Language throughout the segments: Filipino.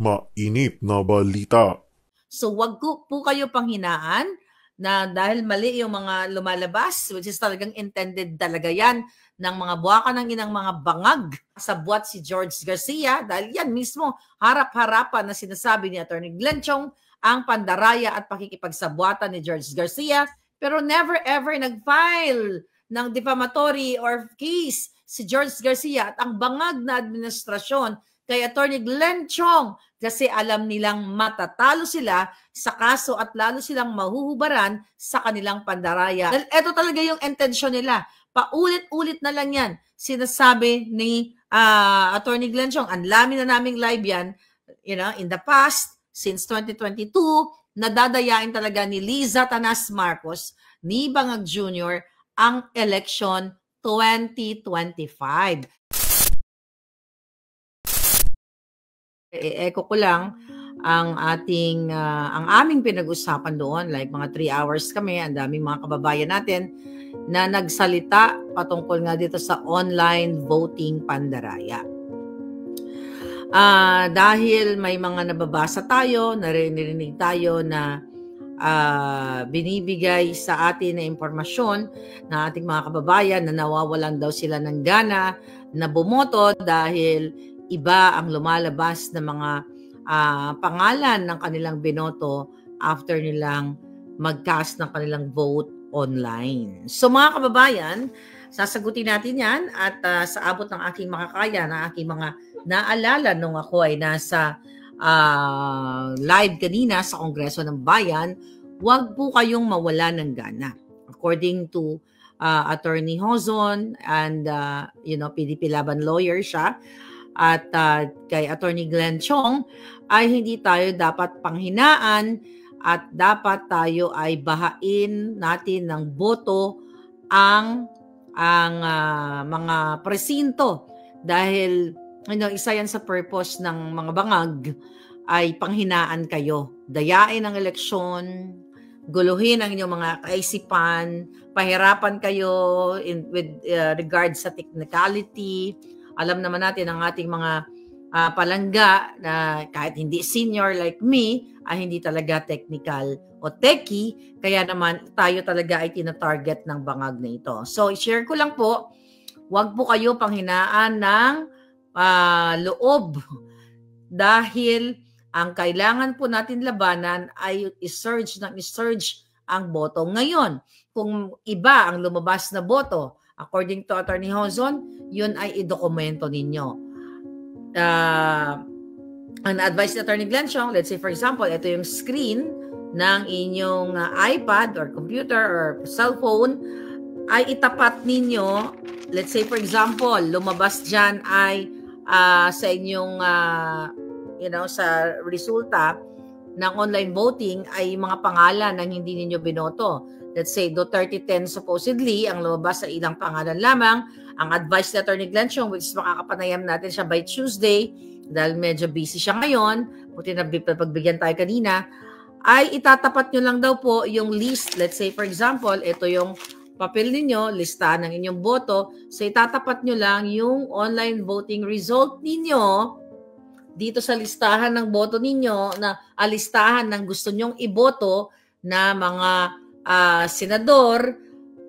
Mainit na balita. So wag po kayo panghinaan na dahil mali yung mga lumalabas, which is talagang intended talaga yan ng mga buwaka ng inang mga bangag sa buwat si George Garcia, dahil yan mismo harap-harapan na sinasabi ni Atty. Glenn Chong ang pandaraya at pakikipagsabuatan ni George Garcia, pero never ever nag-file ng defamatory or case si George Garcia at ang bangag na administrasyon kay Atty. Glenn Chong, kasi alam nilang matatalo sila sa kaso at lalo silang mahuhubaran sa kanilang pandaraya. Dahil ito talaga yung intention nila. Paulit-ulit na lang yan. Sinasabi ni Atty. Glenn Chong, ang lami na naming live yan, in the past, since 2022, nadadayain talaga ni Liza Tanas Marcos, ni Bangag Jr., ang election 2025. I-echo ko lang ang aming pinag-usapan doon, like mga 3 hours kami, ang daming mga kababayan natin na nagsalita patungkol nga dito sa online voting pandaraya. Dahil may mga nababasa tayo, narinig tayo na binibigay sa atin na impormasyon ng ating mga kababayan na nawawalan daw sila ng gana na bumoto dahil iba ang lumalabas na mga pangalan ng kanilang binoto after nilang mag-cast ng kanilang vote online. So mga kababayan, sasagutin natin yan at sa abot ng aking makakaya, na aking mga naalala nung ako ay nasa live kanina sa Kongreso ng Bayan, huwag po kayong mawala ng gana. According to Attorney Hozon and PDP Laban lawyer siya, at kay Atty. Glenn Chong, ay hindi tayo dapat panghinaan at dapat tayo ay bahain natin ng boto ang mga presinto, dahil isa yan sa purpose ng mga bangag ay panghinaan kayo, dayain ang eleksyon, guluhin ang inyong mga kaisipan, pahirapan kayo with regards sa technicality. Alam naman natin ang ating mga palangga na kahit hindi senior like me, ay hindi talaga technical o techie, kaya naman tayo talaga ay tina-target ng bangag na ito. So, i-share ko lang po, huwag po kayo panghinaan ng loob, dahil ang kailangan po natin labanan ay i-surge ang boto. Ngayon, kung iba ang lumabas na boto, according to Attorney Hozon, yun ay idokumento ninyo. Ang advice ni Attorney Glenn Chong, let's say for example, ito yung screen ng inyong iPad or computer or cellphone, ay itapat ninyo. Let's say for example, lumabas dyan ay sa inyong sa resulta ng online voting ay mga pangalan ng hindi ninyo binoto. Let's say Duterte 10 supposedly ang lumabas sa ilang pangalan lamang. Ang advice ni Attorney Glenn Chong, which is makakapanayam natin siya by Tuesday dahil medyo busy siya ngayon, buti na pagbigyan tayo kanina, ay itatapat nyo lang daw po yung list. Let's say for example, ito yung papel ninyo, listahan ng inyong boto. So itatapat nyo lang yung online voting result ninyo dito sa listahan ng boto ninyo, na listahan ng gusto nyong iboto na mga senador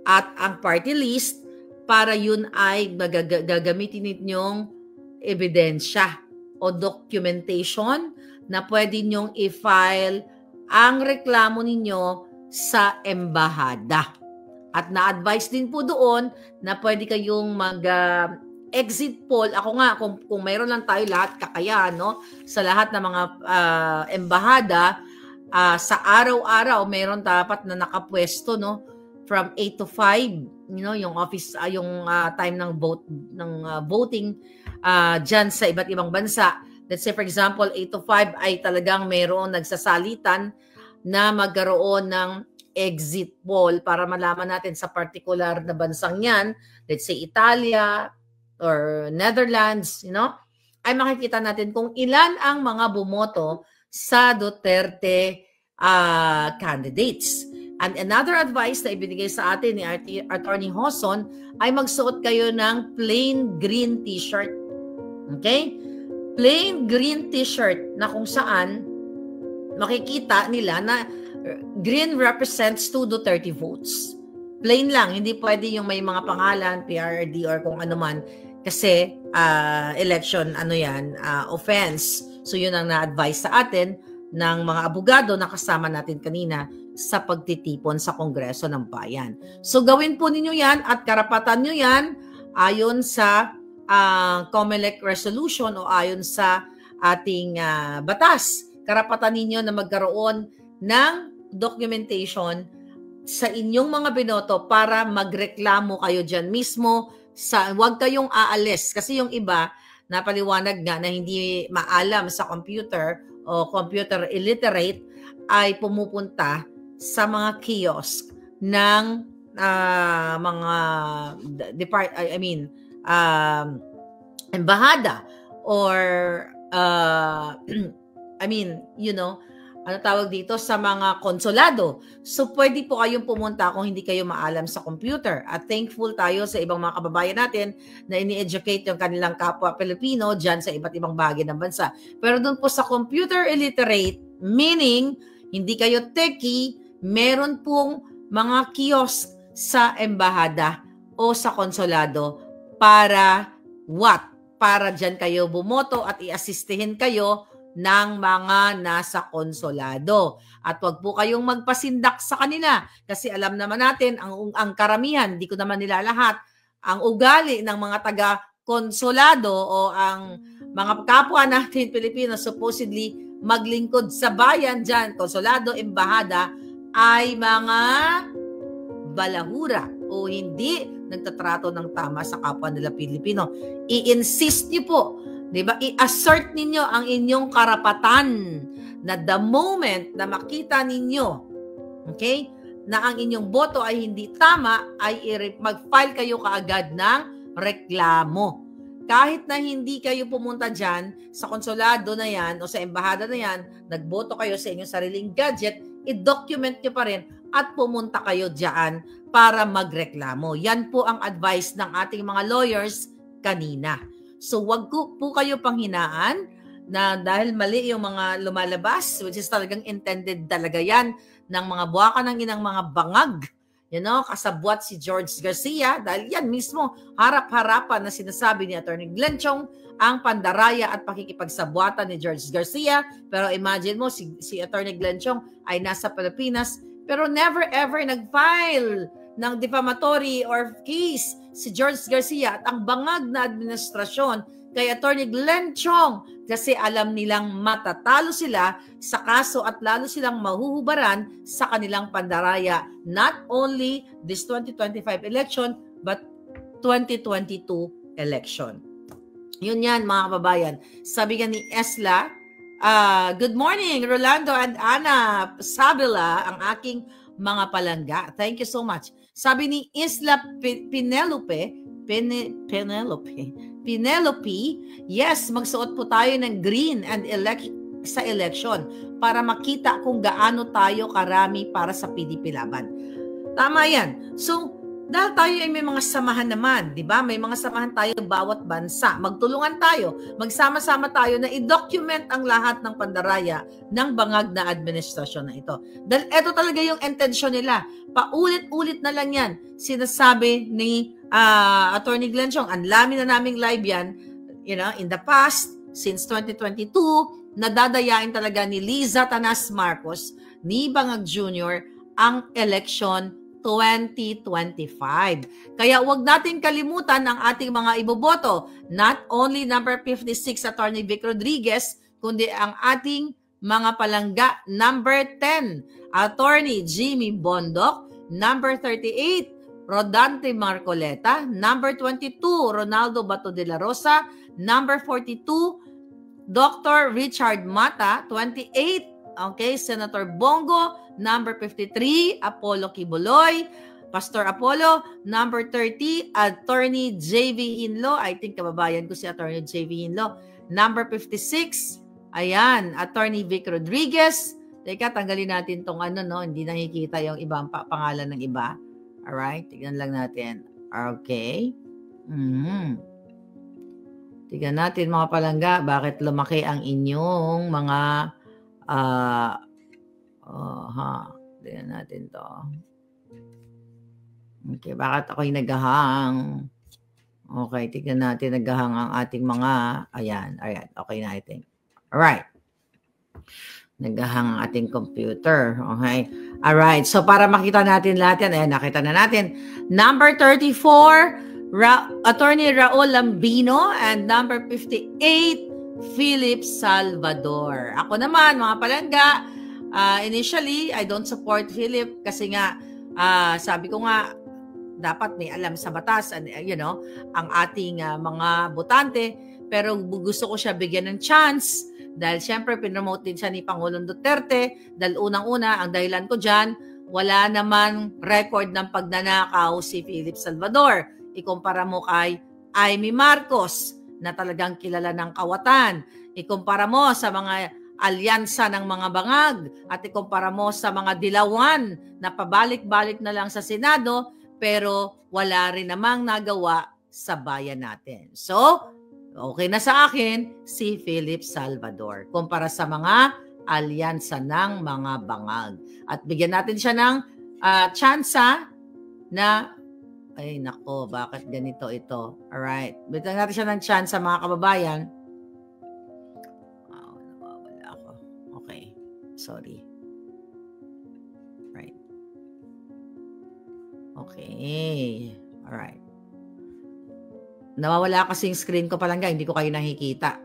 at ang party list, para yun ay gagamitin ninyong ebidensya o documentation na pwede nyong i-file ang reklamo ninyo sa embahada. At na-advise din po doon na pwede kayong exit poll. Ako nga, kung mayroon lang tayo lahat kakayahan, sa lahat ng mga embahada, sa araw-araw mayroon dapat na nakapwesto, from 8 to 5, yung office, yung time ng voting dyan sa iba't ibang bansa. Let's say for example, 8 to 5 ay talagang mayroon nagsasalitan na magkaroon ng exit poll para malaman natin sa particular na bansang yan, let's say Italia or Netherlands, ay makikita natin kung ilan ang mga bumoto sa Duterte candidates. And another advice na ibinigay sa atin ni Attorney Hozon ay magsuot kayo ng plain green t-shirt. Okay? plain green t-shirt na kung saan makikita nila na green represents 2 Duterte votes. Plain lang, hindi pwede yung may mga pangalan, PRD or kung ano man, kasi election, offense. So yun ang na-advise sa atin ng mga abogado na kasama natin kanina sa pagtitipon sa Kongreso ng Bayan. So gawin po ninyo yan at karapatan nyo yan ayon sa COMELEC resolution o ayon sa ating batas. Karapatan ninyo na magkaroon ng documentation sa inyong mga binoto para magreklamo kayo dyan mismo. Huwag kayong aalis kasi yung iba napaliwanag nga na hindi maalam sa computer o computer illiterate ay pumupunta sa mga kiosk ng mga embahada or ano tawag dito, sa mga konsulado. So, pwede po kayong pumunta kung hindi kayo maalam sa computer. At thankful tayo sa ibang mga kababayan natin na ini-educate yung kanilang kapwa Pilipino dyan sa iba't ibang bahagi ng bansa. Pero doon po sa computer illiterate, meaning, hindi kayo techie, meron pong mga kiosk sa embahada o sa konsulado para what? Para dyan kayo bumoto at i-assistihin kayo ng mga nasa konsulado. At wag po kayong magpasindak sa kanila kasi alam naman natin ang karamihan, di ko naman nila lahat, ang ugali ng mga taga-konsulado o ang mga kapwa natin Pilipino supposedly maglingkod sa bayan dyan, konsulado, embahada, ay mga balahura o hindi nagtatrato ng tama sa kapwa nila Pilipino. I-insist niyo po, diba? I-assert ninyo ang inyong karapatan na the moment na makita ninyo, okay, na ang inyong boto ay hindi tama, ay mag-file kayo kaagad ng reklamo. Kahit na hindi kayo pumunta dyan sa konsulado na yan o sa embahada na yan, nagboto kayo sa inyong sariling gadget, i-document nyo pa rin at pumunta kayo dyan para magreklamo. Yan po ang advice ng ating mga lawyers kanina. So wag po kayo panghinaan na dahil mali yung mga lumalabas, which is talagang intended talaga yan ng mga buwaka ng inang mga bangag, kasabwat si George Garcia, dahil yan mismo harap-harapan na sinasabi ni Atty. Glenn Chong ang pandaraya at pakikipagsabwatan ni George Garcia. Pero imagine mo, si Atty. Glenn Chong ay nasa Pilipinas pero never ever nag-file ng defamatory or case si George Garcia at ang bangag na administrasyon kay Atty. Glenn Chong kasi alam nilang matatalo sila sa kaso at lalo silang mahuhubaran sa kanilang pandaraya, not only this 2025 election but 2022 election. Yun yan mga kababayan. Sabi nga ni Esla, good morning Rolando and Ana Sabila, ang aking mga palangga. Thank you so much. Sabi ni Isla Penelope, yes, magsuot po tayo ng green and sa election para makita kung gaano tayo karami para sa PDP laban. Tama yan. So, dahil tayo ay may mga samahan naman, di ba? May mga samahan tayo bawat bansa. Magtulungan tayo, magsama-sama tayo na i-document ang lahat ng pandaraya ng bangag na administrasyon na ito. Dahil ito talaga yung intention nila. Paulit-ulit na lang yan. Sinasabi ni Atty. Glenn Chong, ang lami na naming live yan, in the past, since 2022, nadadayain talaga ni Liza Tanas Marcos, ni Bangag Jr., ang election 2025. Kaya wag natin kalimutan ang ating mga iboboto. Not only number 56, Atty. Vic Rodriguez, kundi ang ating mga palangga. Number 10, Atty. Jimmy Bondoc. Number 38, Rodante Marcoleta. Number 22, Ronaldo Bato de la Rosa. Number 42, Dr. Richard Mata. 28, okay, Senator Bongo. Number 53, Apollo Kibuloy. Pastor Apollo. Number 30, Attorney J.V. Hinlo. I think kababayan ko si Attorney J.V. Hinlo. Number 56, ayan, Attorney Vic Rodriguez. Teka, tanggalin natin tong hindi nakikita yung ibang pangalan ng iba. Alright, tignan lang natin. Okay. Tignan natin mga palangga, bakit lumaki ang inyong mga tignan natin to. Okay, bakit ako'y naghahang? Okay, tignan natin, naghahang ang ating mga, ayan, okay na I think. Alright. Naghahang ang ating computer. Okay. Alright, so para makita natin lahat yan, ayan, nakita na natin. Number 34, Attorney Raul Lambino, and number 58, Philip Salvador. Ako naman, mga palangga, initially, I don't support Philip kasi nga, sabi ko nga, dapat may alam sa batas, and, ang ating mga botante, pero gusto ko siya bigyan ng chance dahil siyempre pinromote din siya ni Pangulong Duterte dahil unang-una, ang dahilan ko dyan, wala naman record ng pagnanakaw si Philip Salvador. Ikumpara mo kay Amy Marcos na talagang kilala ng kawatan. Ikumpara mo sa mga alyansa ng mga bangag at ikumpara mo sa mga dilawan na pabalik-balik na lang sa Senado pero wala rin namang nagawa sa bayan natin. So, okay na sa akin si Philip Salvador kumpara sa mga alyansa ng mga bangag. At bigyan natin siya ng tsansa na ay, nako, bakit ganito ito? Alright. Bigyan natin siya ng chance sa mga kababayan. Wow, nawawala ako. Okay. Sorry. Right. Okay. Alright. Nawawala kasi yung screen ko palangga. Hindi ko kayo nakikita.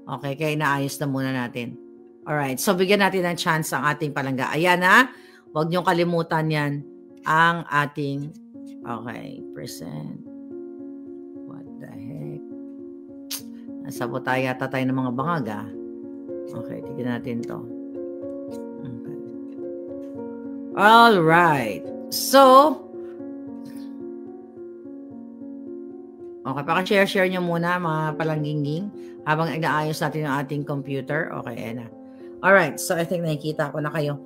Okay, kaya inaayos na muna natin. Alright. So, bigyan natin ng chance ang ating palangga. Ayan ha. Huwag niyong kalimutan yan ang ating okay, present. What the heck? Nasabot yata tayo ng mga bangag, ah. Okay, tignan natin to. Okay. Alright. So, okay, paka-share nyo muna mga palangginging habang inaayos natin yung ating computer. Okay, Ena. Alright, so I think nakikita ko na kayo.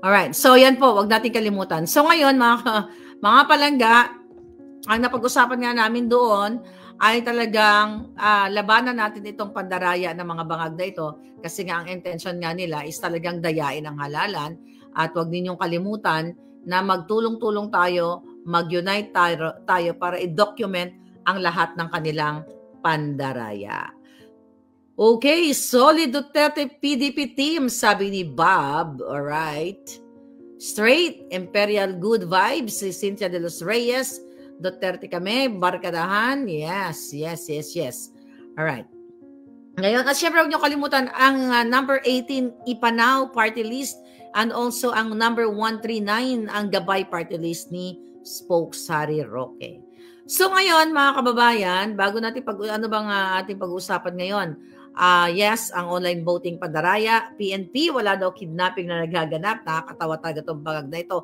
Alright, so yan po, wag natin kalimutan. So ngayon, mga palangga, ang napag-usapan nga namin doon ay talagang labanan natin itong pandaraya ng mga bangag na ito kasi nga ang intention nga nila is talagang dayain ang halalan at wag ninyong kalimutan na magtulong-tulong tayo, mag-unite tayo para i-document ang lahat ng kanilang pandaraya. Okay, solid Duterte PDP team, sabi ni Bob. Alright. Straight, Imperial Good Vibes, si Cynthia de los Reyes, Duterte kami, barkadahan, yes. Alright. Ngayon, at syempre huwag niyo kalimutan ang number 18, Ipanao Party List, and also ang number 139, ang Gabay Party List ni Spokes Harry Roque. So ngayon, mga kababayan, bago natin ating pag-uusapan ngayon, yes, ang online voting pandaraya, PNP, wala daw kidnapping na nagaganap, nakakatawa talaga itong bangag na ito.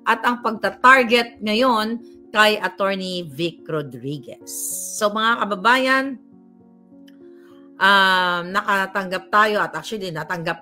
At ang pagta-target ngayon kay Attorney Vic Rodriguez. So mga kababayan, nakatanggap tayo at actually natanggap